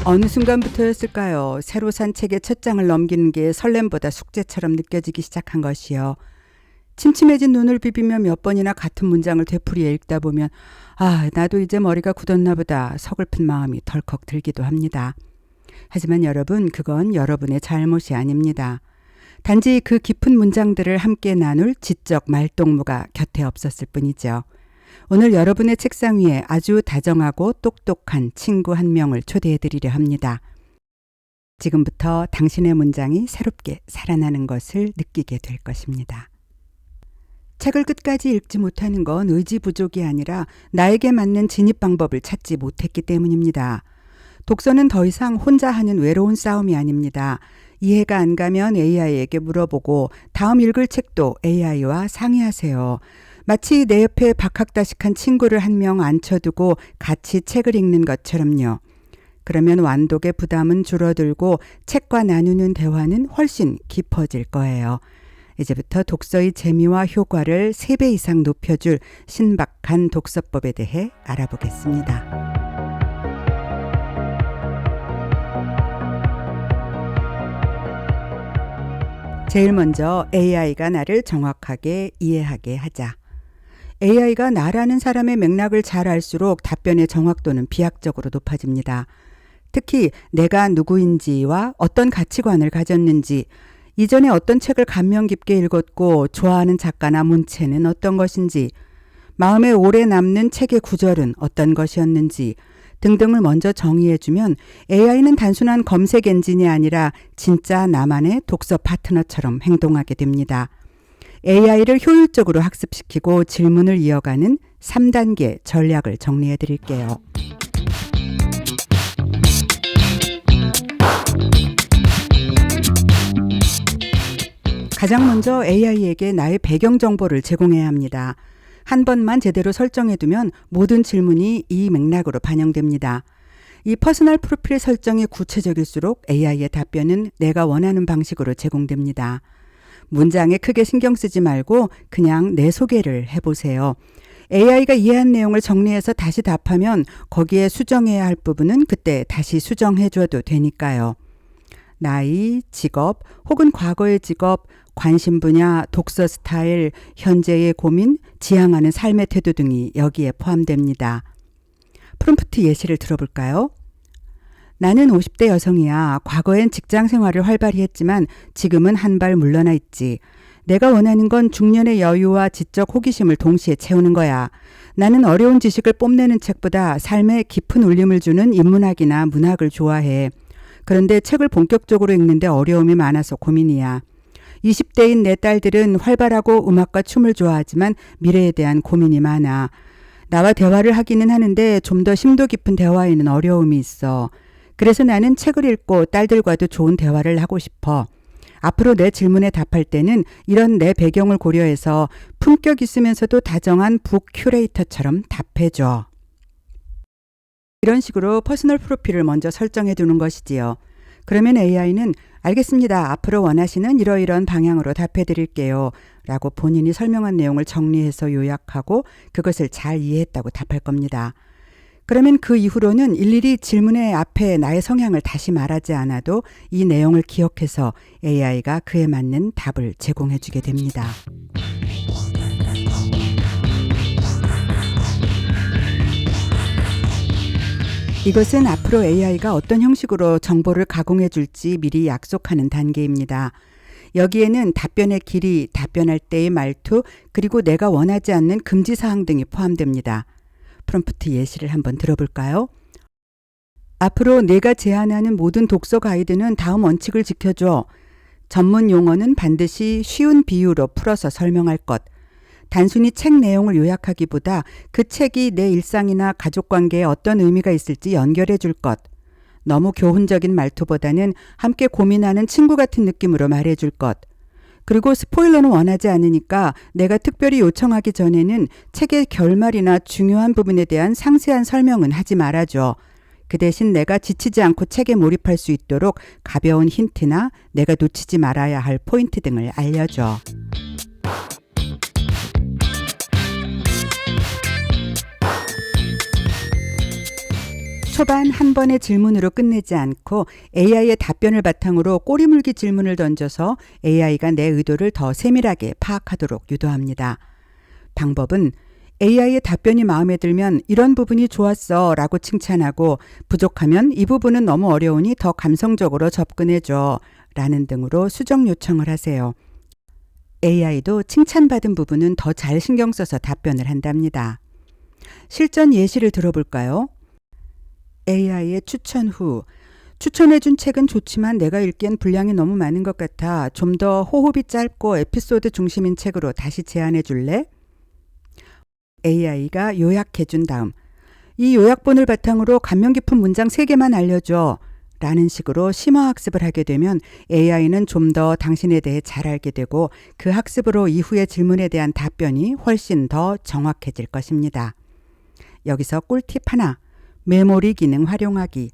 어느 순간부터였을까요? 새로 산 책의 첫 장을 넘기는 게 설렘보다 숙제처럼 느껴지기 시작한 것이요. 침침해진 눈을 비비며 몇 번이나 같은 문장을 되풀이해 읽다 보면 나도 이제 머리가 굳었나 보다 서글픈 마음이 덜컥 들기도 합니다. 하지만 여러분, 그건 여러분의 잘못이 아닙니다. 단지 그 깊은 문장들을 함께 나눌 지적 말동무가 곁에 없었을 뿐이죠. 오늘 여러분의 책상 위에 아주 다정하고 똑똑한 친구 한 명을 초대해 드리려 합니다. 지금부터 당신의 문장이 새롭게 살아나는 것을 느끼게 될 것입니다. 책을 끝까지 읽지 못하는 건 의지 부족이 아니라 나에게 맞는 진입 방법을 찾지 못했기 때문입니다. 독서는 더 이상 혼자 하는 외로운 싸움이 아닙니다. 이해가 안 가면 AI에게 물어보고 다음 읽을 책도 AI와 상의하세요. 마치 내 옆에 박학다식한 친구를 한 명 앉혀두고 같이 책을 읽는 것처럼요. 그러면 완독의 부담은 줄어들고 책과 나누는 대화는 훨씬 깊어질 거예요. 이제부터 독서의 재미와 효과를 3배 이상 높여줄 신박한 독서법에 대해 알아보겠습니다. 제일 먼저 AI가 나를 정확하게 이해하게 하자. AI가 나라는 사람의 맥락을 잘 알수록 답변의 정확도는 비약적으로 높아집니다. 특히 내가 누구인지와 어떤 가치관을 가졌는지, 이전에 어떤 책을 감명 깊게 읽었고 좋아하는 작가나 문체는 어떤 것인지, 마음에 오래 남는 책의 구절은 어떤 것이었는지 등등을 먼저 정의해주면 AI는 단순한 검색 엔진이 아니라 진짜 나만의 독서 파트너처럼 행동하게 됩니다. AI를 효율적으로 학습시키고 질문을 이어가는 3단계 전략을 정리해 드릴게요. 가장 먼저 AI에게 나의 배경 정보를 제공해야 합니다. 한 번만 제대로 설정해두면 모든 질문이 이 맥락으로 반영됩니다. 이 퍼스널 프로필 설정이 구체적일수록 AI의 답변은 내가 원하는 방식으로 제공됩니다. 문장에 크게 신경 쓰지 말고 그냥 내 소개를 해보세요. AI가 이해한 내용을 정리해서 다시 답하면 거기에 수정해야 할 부분은 그때 다시 수정해줘도 되니까요. 나이, 직업, 혹은 과거의 직업, 관심 분야, 독서 스타일, 현재의 고민, 지향하는 삶의 태도 등이 여기에 포함됩니다. 프롬프트 예시를 들어볼까요? 나는 50대 여성이야. 과거엔 직장 생활을 활발히 했지만 지금은 한 발 물러나 있지. 내가 원하는 건 중년의 여유와 지적 호기심을 동시에 채우는 거야. 나는 어려운 지식을 뽐내는 책보다 삶에 깊은 울림을 주는 인문학이나 문학을 좋아해. 그런데 책을 본격적으로 읽는데 어려움이 많아서 고민이야. 20대인 내 딸들은 활발하고 음악과 춤을 좋아하지만 미래에 대한 고민이 많아. 나와 대화를 하기는 하는데 좀 더 심도 깊은 대화에는 어려움이 있어. 그래서 나는 책을 읽고 딸들과도 좋은 대화를 하고 싶어. 앞으로 내 질문에 답할 때는 이런 내 배경을 고려해서 품격 있으면서도 다정한 북 큐레이터처럼 답해줘. 이런 식으로 퍼스널 프로필을 먼저 설정해 두는 것이지요. 그러면 AI는 알겠습니다. 앞으로 원하시는 이러이런 방향으로 답해 드릴게요. 라고 본인이 설명한 내용을 정리해서 요약하고 그것을 잘 이해했다고 답할 겁니다. 그러면 그 이후로는 일일이 질문의 앞에 나의 성향을 다시 말하지 않아도 이 내용을 기억해서 AI가 그에 맞는 답을 제공해 주게 됩니다. 이것은 앞으로 AI가 어떤 형식으로 정보를 가공해 줄지 미리 약속하는 단계입니다. 여기에는 답변의 길이, 답변할 때의 말투, 그리고 내가 원하지 않는 금지사항 등이 포함됩니다. 프롬프트 예시를 한번 들어볼까요? 앞으로 내가 제안하는 모든 독서 가이드는 다음 원칙을 지켜줘. 전문 용어는 반드시 쉬운 비유로 풀어서 설명할 것. 단순히 책 내용을 요약하기보다 그 책이 내 일상이나 가족관계에 어떤 의미가 있을지 연결해 줄 것. 너무 교훈적인 말투보다는 함께 고민하는 친구 같은 느낌으로 말해 줄 것. 그리고 스포일러는 원하지 않으니까 내가 특별히 요청하기 전에는 책의 결말이나 중요한 부분에 대한 상세한 설명은 하지 말아줘. 그 대신 내가 지치지 않고 책에 몰입할 수 있도록 가벼운 힌트나 내가 놓치지 말아야 할 포인트 등을 알려줘. 초반 한 번의 질문으로 끝내지 않고 AI의 답변을 바탕으로 꼬리물기 질문을 던져서 AI가 내 의도를 더 세밀하게 파악하도록 유도합니다. 방법은 AI의 답변이 마음에 들면 이런 부분이 좋았어 라고 칭찬하고, 부족하면 이 부분은 너무 어려우니 더 감성적으로 접근해줘 라는 등으로 수정 요청을 하세요. AI도 칭찬받은 부분은 더 잘 신경 써서 답변을 한답니다. 실전 예시를 들어볼까요? AI의 추천 후, 추천해준 책은 좋지만 내가 읽기엔 분량이 너무 많은 것 같아 좀 더 호흡이 짧고 에피소드 중심인 책으로 다시 제안해 줄래? AI가 요약해준 다음, 이 요약본을 바탕으로 감명 깊은 문장 3개만 알려줘 라는 식으로 심화학습을 하게 되면 AI는 좀 더 당신에 대해 잘 알게 되고 그 학습으로 이후의 질문에 대한 답변이 훨씬 더 정확해질 것입니다. 여기서 꿀팁 하나, 메모리 기능 활용하기.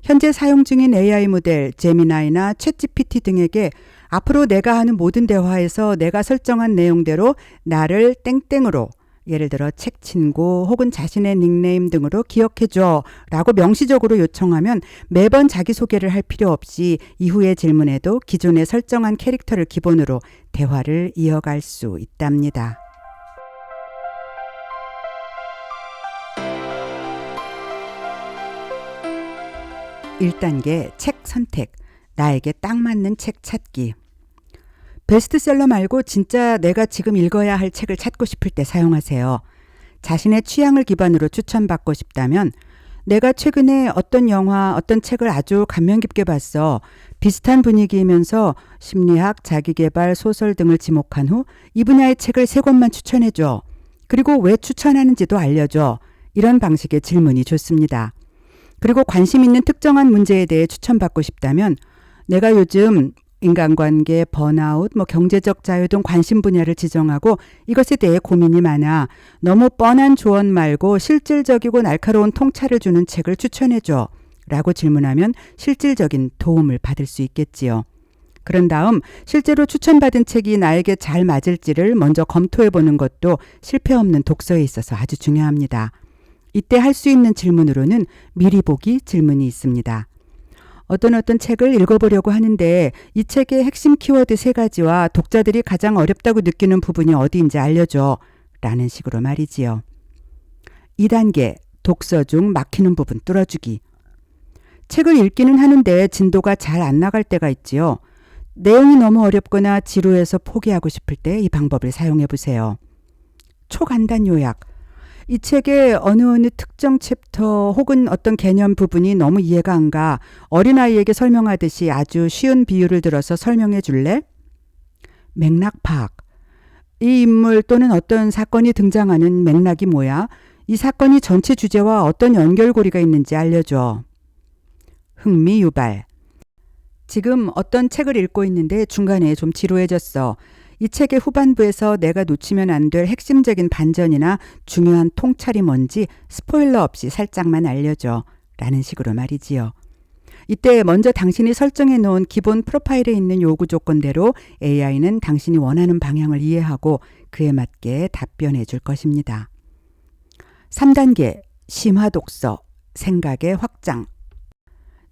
현재 사용 중인 AI 모델 제미나이나 챗GPT 등에게 앞으로 내가 하는 모든 대화에서 내가 설정한 내용대로 나를 땡땡으로, 예를 들어 책 친구 혹은 자신의 닉네임 등으로 기억해줘 라고 명시적으로 요청하면 매번 자기소개를 할 필요 없이 이후의 질문에도 기존에 설정한 캐릭터를 기본으로 대화를 이어갈 수 있답니다. (1단계) 책 선택, 나에게 딱 맞는 책 찾기. 베스트셀러 말고 진짜 내가 지금 읽어야 할 책을 찾고 싶을 때 사용하세요. 자신의 취향을 기반으로 추천받고 싶다면, 내가 최근에 어떤 영화, 어떤 책을 아주 감명 깊게 봤어. 비슷한 분위기이면서 심리학, 자기계발, 소설 등을 지목한 후 이 분야의 책을 3권만 추천해줘. 그리고 왜 추천하는지도 알려줘. 이런 방식의 질문이 좋습니다. 그리고 관심 있는 특정한 문제에 대해 추천받고 싶다면, 내가 요즘 인간관계, 번아웃, 경제적 자유 등 관심 분야를 지정하고 이것에 대해 고민이 많아. 너무 뻔한 조언 말고 실질적이고 날카로운 통찰을 주는 책을 추천해줘 라고 질문하면 실질적인 도움을 받을 수 있겠지요. 그런 다음 실제로 추천받은 책이 나에게 잘 맞을지를 먼저 검토해보는 것도 실패 없는 독서에 있어서 아주 중요합니다. 이때 할 수 있는 질문으로는 미리 보기 질문이 있습니다. 어떤 책을 읽어보려고 하는데 이 책의 핵심 키워드 3가지와 독자들이 가장 어렵다고 느끼는 부분이 어디인지 알려줘 라는 식으로 말이지요. 2단계 독서 중 막히는 부분 뚫어주기. 책을 읽기는 하는데 진도가 잘 안 나갈 때가 있지요. 내용이 너무 어렵거나 지루해서 포기하고 싶을 때 이 방법을 사용해 보세요. 초간단 요약. 이 책의 어느 특정 챕터 혹은 어떤 개념 부분이 너무 이해가 안 가. 어린아이에게 설명하듯이 아주 쉬운 비유를 들어서 설명해 줄래? 맥락 파악. 이 인물 또는 어떤 사건이 등장하는 맥락이 뭐야? 이 사건이 전체 주제와 어떤 연결고리가 있는지 알려줘. 흥미 유발. 지금 어떤 책을 읽고 있는데 중간에 좀 지루해졌어. 이 책의 후반부에서 내가 놓치면 안 될 핵심적인 반전이나 중요한 통찰이 뭔지 스포일러 없이 살짝만 알려줘 라는 식으로 말이지요. 이때 먼저 당신이 설정해 놓은 기본 프로파일에 있는 요구 조건대로 AI는 당신이 원하는 방향을 이해하고 그에 맞게 답변해 줄 것입니다. 3단계 심화 독서, 생각의 확장.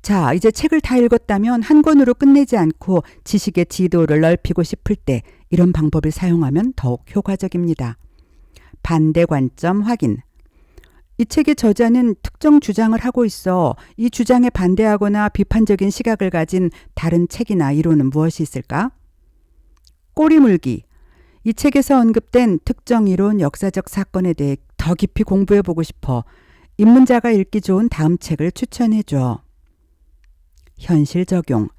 자, 이제 책을 다 읽었다면 한 권으로 끝내지 않고 지식의 지도를 넓히고 싶을 때 이런 방법을 사용하면 더욱 효과적입니다. 반대 관점 확인. 이 책의 저자는 특정 주장을 하고 있어. 이 주장에 반대하거나 비판적인 시각을 가진 다른 책이나 이론은 무엇이 있을까? 꼬리물기. 이 책에서 언급된 특정 이론, 역사적 사건에 대해 더 깊이 공부해보고 싶어. 입문자가 읽기 좋은 다음 책을 추천해줘. 현실 적용.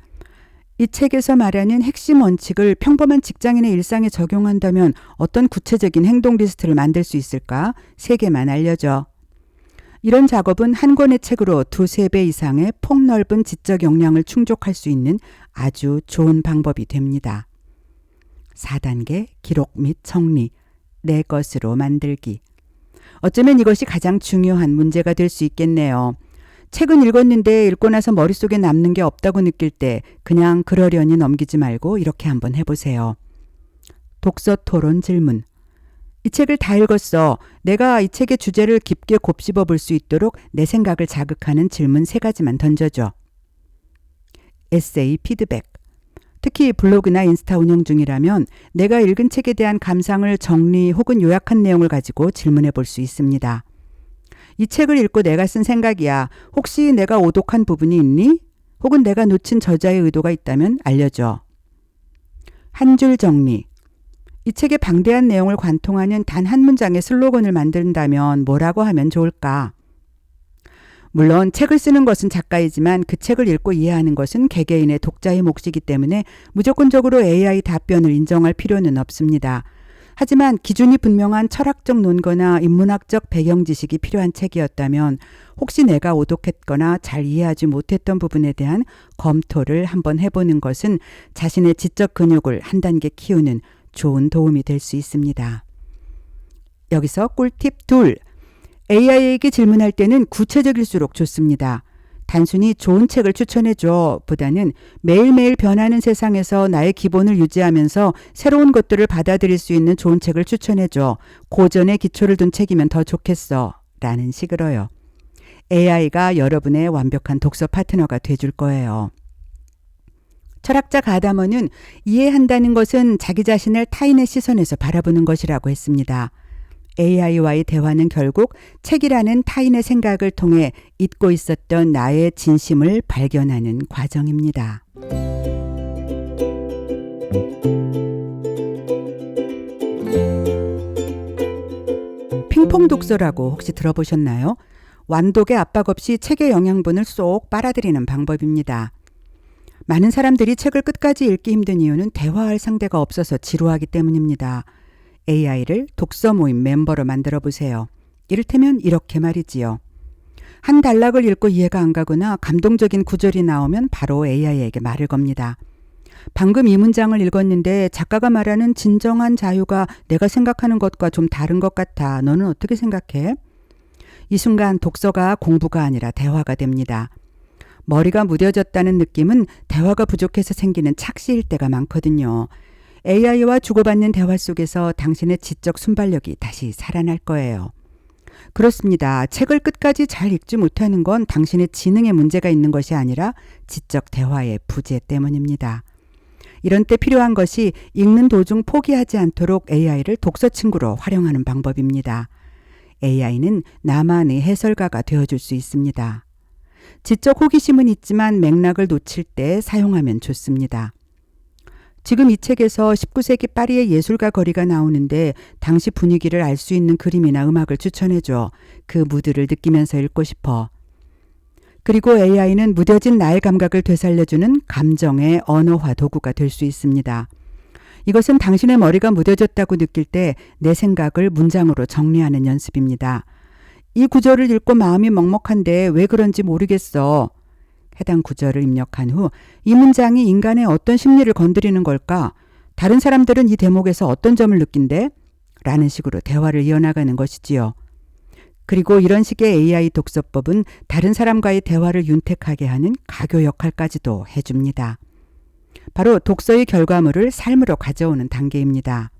이 책에서 말하는 핵심 원칙을 평범한 직장인의 일상에 적용한다면 어떤 구체적인 행동 리스트를 만들 수 있을까? 3개만 알려줘. 이런 작업은 한 권의 책으로 2~3배 이상의 폭넓은 지적 역량을 충족할 수 있는 아주 좋은 방법이 됩니다. 4단계 기록 및 정리, 내 것으로 만들기. 어쩌면 이것이 가장 중요한 문제가 될 수 있겠네요. 책은 읽었는데 읽고 나서 머릿속에 남는 게 없다고 느낄 때 그냥 그러려니 넘기지 말고 이렇게 한번 해보세요. 독서 토론 질문. 이 책을 다 읽었어. 내가 이 책의 주제를 깊게 곱씹어 볼 수 있도록 내 생각을 자극하는 질문 3가지만 던져줘. 에세이 피드백. 특히 블로그나 인스타 운영 중이라면 내가 읽은 책에 대한 감상을 정리 혹은 요약한 내용을 가지고 질문해 볼 수 있습니다. 이 책을 읽고 내가 쓴 생각이야. 혹시 내가 오독한 부분이 있니? 혹은 내가 놓친 저자의 의도가 있다면 알려줘. 한 줄 정리. 이 책의 방대한 내용을 관통하는 단 한 문장의 슬로건을 만든다면 뭐라고 하면 좋을까? 물론 책을 쓰는 것은 작가이지만 그 책을 읽고 이해하는 것은 개개인의 독자의 몫이기 때문에 무조건적으로 AI 답변을 인정할 필요는 없습니다. 하지만 기준이 분명한 철학적 논거나 인문학적 배경 지식이 필요한 책이었다면 혹시 내가 오독했거나 잘 이해하지 못했던 부분에 대한 검토를 한번 해보는 것은 자신의 지적 근육을 한 단계 키우는 좋은 도움이 될 수 있습니다. 여기서 꿀팁 2. AI에게 질문할 때는 구체적일수록 좋습니다. 단순히 좋은 책을 추천해줘 보다는 매일매일 변하는 세상에서 나의 기본을 유지하면서 새로운 것들을 받아들일 수 있는 좋은 책을 추천해줘. 고전의 기초를 둔 책이면 더 좋겠어. 라는 식으로요. AI가 여러분의 완벽한 독서 파트너가 돼줄 거예요. 철학자 가다머는 이해한다는 것은 자기 자신을 타인의 시선에서 바라보는 것이라고 했습니다. AI와의 대화는 결국 책이라는 타인의 생각을 통해 잊고 있었던 나의 진심을 발견하는 과정입니다. 핑퐁 독서라고 혹시 들어보셨나요? 완독의 압박 없이 책의 영양분을 쏙 빨아들이는 방법입니다. 많은 사람들이 책을 끝까지 읽기 힘든 이유는 대화할 상대가 없어서 지루하기 때문입니다. AI를 독서 모임 멤버로 만들어 보세요. 이를테면 이렇게 말이지요. 한 단락을 읽고 이해가 안 가거나 감동적인 구절이 나오면 바로 AI에게 말을 겁니다. 방금 이 문장을 읽었는데 작가가 말하는 진정한 자유가 내가 생각하는 것과 좀 다른 것 같아. 너는 어떻게 생각해? 이 순간 독서가 공부가 아니라 대화가 됩니다. 머리가 무뎌졌다는 느낌은 대화가 부족해서 생기는 착시일 때가 많거든요. AI와 주고받는 대화 속에서 당신의 지적 순발력이 다시 살아날 거예요. 그렇습니다. 책을 끝까지 잘 읽지 못하는 건 당신의 지능에 문제가 있는 것이 아니라 지적 대화의 부재 때문입니다. 이런 때 필요한 것이 읽는 도중 포기하지 않도록 AI를 독서 친구로 활용하는 방법입니다. AI는 나만의 해설가가 되어줄 수 있습니다. 지적 호기심은 있지만 맥락을 놓칠 때 사용하면 좋습니다. 지금 이 책에서 19세기 파리의 예술가 거리가 나오는데 당시 분위기를 알 수 있는 그림이나 음악을 추천해줘. 그 무드를 느끼면서 읽고 싶어. 그리고 AI는 무뎌진 나의 감각을 되살려주는 감정의 언어화 도구가 될 수 있습니다. 이것은 당신의 머리가 무뎌졌다고 느낄 때 내 생각을 문장으로 정리하는 연습입니다. 이 구절을 읽고 마음이 먹먹한데 왜 그런지 모르겠어. 해당 구절을 입력한 후 이 문장이 인간의 어떤 심리를 건드리는 걸까? 다른 사람들은 이 대목에서 어떤 점을 느낀대? 라는 식으로 대화를 이어나가는 것이지요. 그리고 이런 식의 AI 독서법은 다른 사람과의 대화를 윤택하게 하는 가교 역할까지도 해줍니다. 바로 독서의 결과물을 삶으로 가져오는 단계입니다.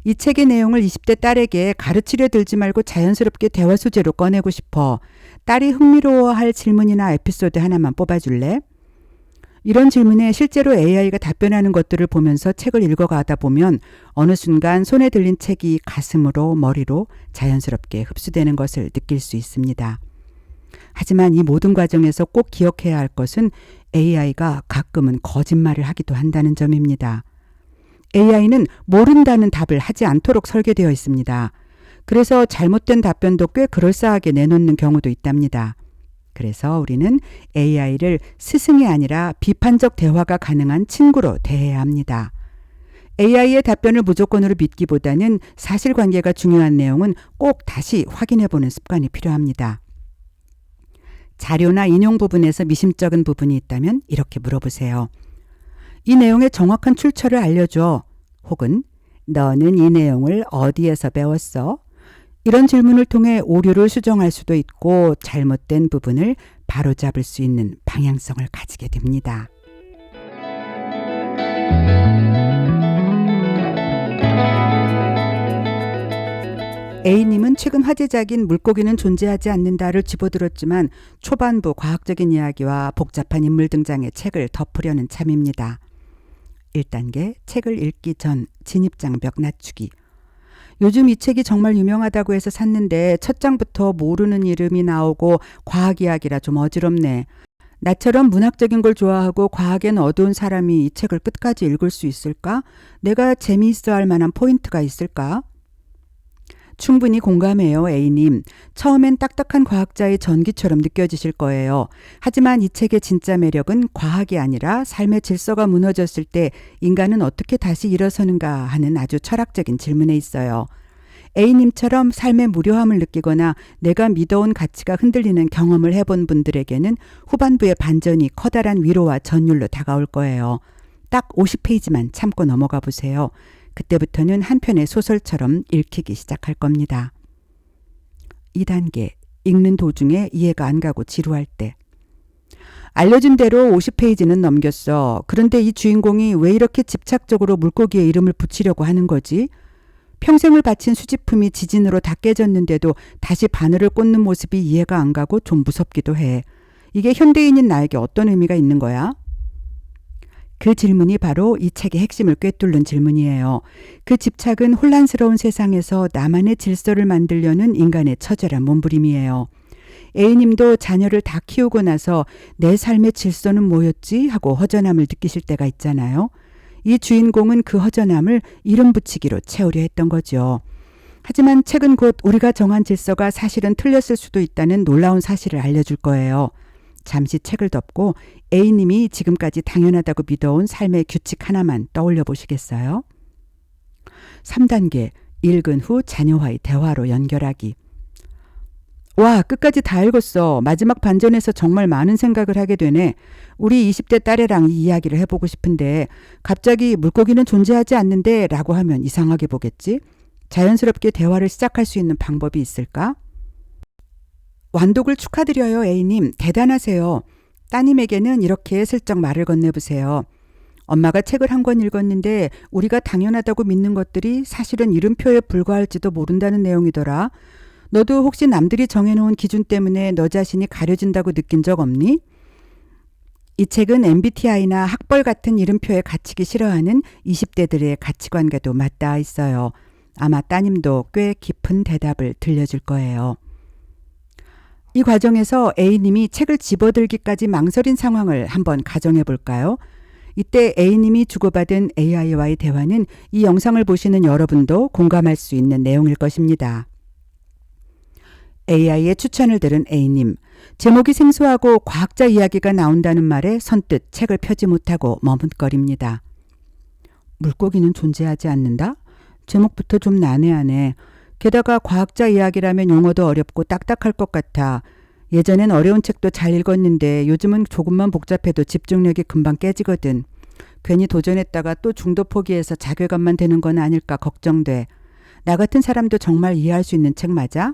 이 책의 내용을 20대 딸에게 가르치려 들지 말고 자연스럽게 대화 소재로 꺼내고 싶어. 딸이 흥미로워할 질문이나 에피소드 하나만 뽑아줄래? 이런 질문에 실제로 AI가 답변하는 것들을 보면서 책을 읽어가다 보면 어느 순간 손에 들린 책이 가슴으로 머리로 자연스럽게 흡수되는 것을 느낄 수 있습니다. 하지만 이 모든 과정에서 꼭 기억해야 할 것은 AI가 가끔은 거짓말을 하기도 한다는 점입니다. AI는 모른다는 답을 하지 않도록 설계되어 있습니다. 그래서 잘못된 답변도 꽤 그럴싸하게 내놓는 경우도 있답니다. 그래서 우리는 AI를 스승이 아니라 비판적 대화가 가능한 친구로 대해야 합니다. AI의 답변을 무조건으로 믿기보다는 사실관계가 중요한 내용은 꼭 다시 확인해보는 습관이 필요합니다. 자료나 인용 부분에서 미심쩍은 부분이 있다면 이렇게 물어보세요. 이 내용의 정확한 출처를 알려줘. 혹은 너는 이 내용을 어디에서 배웠어? 이런 질문을 통해 오류를 수정할 수도 있고 잘못된 부분을 바로잡을 수 있는 방향성을 가지게 됩니다. A님은 최근 화제작인 물고기는 존재하지 않는다를 집어들었지만 초반부 과학적인 이야기와 복잡한 인물 등장의 책을 덮으려는 참입니다. 1단계 책을 읽기 전 진입장벽 낮추기. 요즘 이 책이 정말 유명하다고 해서 샀는데 첫 장부터 모르는 이름이 나오고 과학 이야기라 좀 어지럽네. 나처럼 문학적인 걸 좋아하고 과학엔 어두운 사람이 이 책을 끝까지 읽을 수 있을까? 내가 재미있어 할 만한 포인트가 있을까? 충분히 공감해요, A님. 처음엔 딱딱한 과학자의 전기처럼 느껴지실 거예요. 하지만 이 책의 진짜 매력은 과학이 아니라 삶의 질서가 무너졌을 때 인간은 어떻게 다시 일어서는가 하는 아주 철학적인 질문에 있어요. A님처럼 삶의 무료함을 느끼거나 내가 믿어온 가치가 흔들리는 경험을 해본 분들에게는 후반부의 반전이 커다란 위로와 전율로 다가올 거예요. 딱 50페이지만 참고 넘어가 보세요. 그때부터는 한 편의 소설처럼 읽히기 시작할 겁니다. 2단계 읽는 도중에 이해가 안 가고 지루할 때. 알려준 대로 50페이지는 넘겼어. 그런데 이 주인공이 왜 이렇게 집착적으로 물고기의 이름을 붙이려고 하는 거지? 평생을 바친 수집품이 지진으로 다 깨졌는데도 다시 바늘을 꽂는 모습이 이해가 안 가고 좀 무섭기도 해. 이게 현대인인 나에게 어떤 의미가 있는 거야? 그 질문이 바로 이 책의 핵심을 꿰뚫는 질문이에요. 그 집착은 혼란스러운 세상에서 나만의 질서를 만들려는 인간의 처절한 몸부림이에요. A님도 자녀를 다 키우고 나서 내 삶의 질서는 뭐였지? 하고 허전함을 느끼실 때가 있잖아요. 이 주인공은 그 허전함을 이름 붙이기로 채우려 했던 거죠. 하지만 책은 곧 우리가 정한 질서가 사실은 틀렸을 수도 있다는 놀라운 사실을 알려줄 거예요. 잠시 책을 덮고 A님이 지금까지 당연하다고 믿어온 삶의 규칙 하나만 떠올려 보시겠어요? 3단계 읽은 후 자녀와의 대화로 연결하기. 와, 끝까지 다 읽었어. 마지막 반전에서 정말 많은 생각을 하게 되네. 우리 20대 딸애랑 이 이야기를 해보고 싶은데 갑자기 물고기는 존재하지 않는데 라고 하면 이상하게 보겠지? 자연스럽게 대화를 시작할 수 있는 방법이 있을까? 완독을 축하드려요, A님. 대단하세요. 따님에게는 이렇게 슬쩍 말을 건네보세요. 엄마가 책을 한 권 읽었는데 우리가 당연하다고 믿는 것들이 사실은 이름표에 불과할지도 모른다는 내용이더라. 너도 혹시 남들이 정해놓은 기준 때문에 너 자신이 가려진다고 느낀 적 없니? 이 책은 MBTI나 학벌 같은 이름표에 갇히기 싫어하는 20대들의 가치관과도 맞닿아 있어요. 아마 따님도 꽤 깊은 대답을 들려줄 거예요. 이 과정에서 A님이 책을 집어들기까지 망설인 상황을 한번 가정해 볼까요? 이때 A님이 주고받은 AI와의 대화는 이 영상을 보시는 여러분도 공감할 수 있는 내용일 것입니다. AI의 추천을 들은 A님, 제목이 생소하고 과학자 이야기가 나온다는 말에 선뜻 책을 펴지 못하고 머뭇거립니다. 물고기는 존재하지 않는다? 제목부터 좀 난해하네. 게다가 과학자 이야기라면 용어도 어렵고 딱딱할 것 같아. 예전엔 어려운 책도 잘 읽었는데 요즘은 조금만 복잡해도 집중력이 금방 깨지거든. 괜히 도전했다가 또 중도 포기해서 자괴감만 드는 건 아닐까 걱정돼. 나 같은 사람도 정말 이해할 수 있는 책 맞아?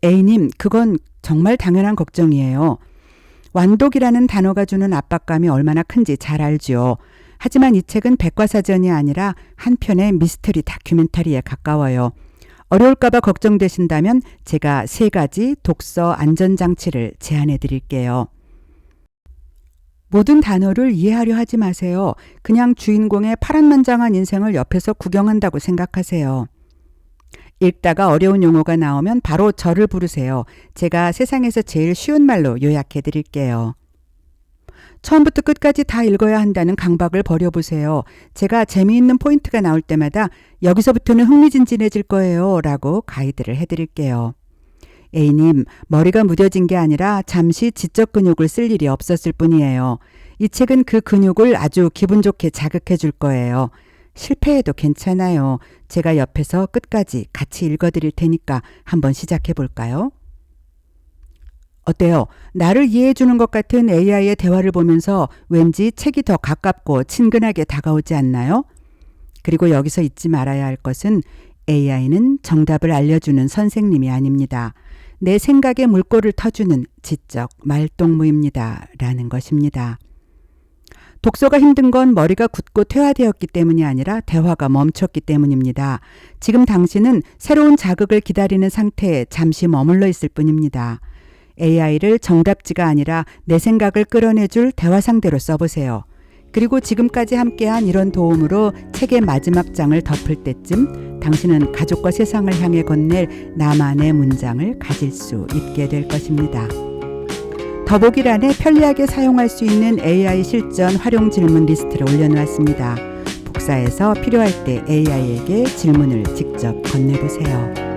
A님, 그건 정말 당연한 걱정이에요. 완독이라는 단어가 주는 압박감이 얼마나 큰지 잘 알죠. 하지만 이 책은 백과사전이 아니라 한 편의 미스터리 다큐멘터리에 가까워요. 어려울까봐 걱정되신다면 제가 3가지 독서 안전장치를 제안해 드릴게요. 모든 단어를 이해하려 하지 마세요. 그냥 주인공의 파란만장한 인생을 옆에서 구경한다고 생각하세요. 읽다가 어려운 용어가 나오면 바로 저를 부르세요. 제가 세상에서 제일 쉬운 말로 요약해 드릴게요. 처음부터 끝까지 다 읽어야 한다는 강박을 버려보세요. 제가 재미있는 포인트가 나올 때마다 여기서부터는 흥미진진해질 거예요 라고 가이드를 해드릴게요. A님, 머리가 무뎌진 게 아니라 잠시 지적 근육을 쓸 일이 없었을 뿐이에요. 이 책은 그 근육을 아주 기분 좋게 자극해 줄 거예요. 실패해도 괜찮아요. 제가 옆에서 끝까지 같이 읽어드릴 테니까 한번 시작해 볼까요? 어때요? 나를 이해해 주는 것 같은 AI의 대화를 보면서 왠지 책이 더 가깝고 친근하게 다가오지 않나요? 그리고 여기서 잊지 말아야 할 것은 AI는 정답을 알려주는 선생님이 아닙니다. 내 생각에 물꼬를 터주는 지적 말동무입니다. 라는 것입니다. 독서가 힘든 건 머리가 굳고 퇴화되었기 때문이 아니라 대화가 멈췄기 때문입니다. 지금 당신은 새로운 자극을 기다리는 상태에 잠시 머물러 있을 뿐입니다. AI를 정답지가 아니라 내 생각을 끌어내줄 대화 상대로 써보세요. 그리고 지금까지 함께한 이런 도움으로 책의 마지막 장을 덮을 때쯤 당신은 가족과 세상을 향해 건넬 나만의 문장을 가질 수 있게 될 것입니다. 더보기란에 편리하게 사용할 수 있는 AI 실전 활용 질문 리스트를 올려놓았습니다. 복사해서 필요할 때 AI에게 질문을 직접 건네보세요.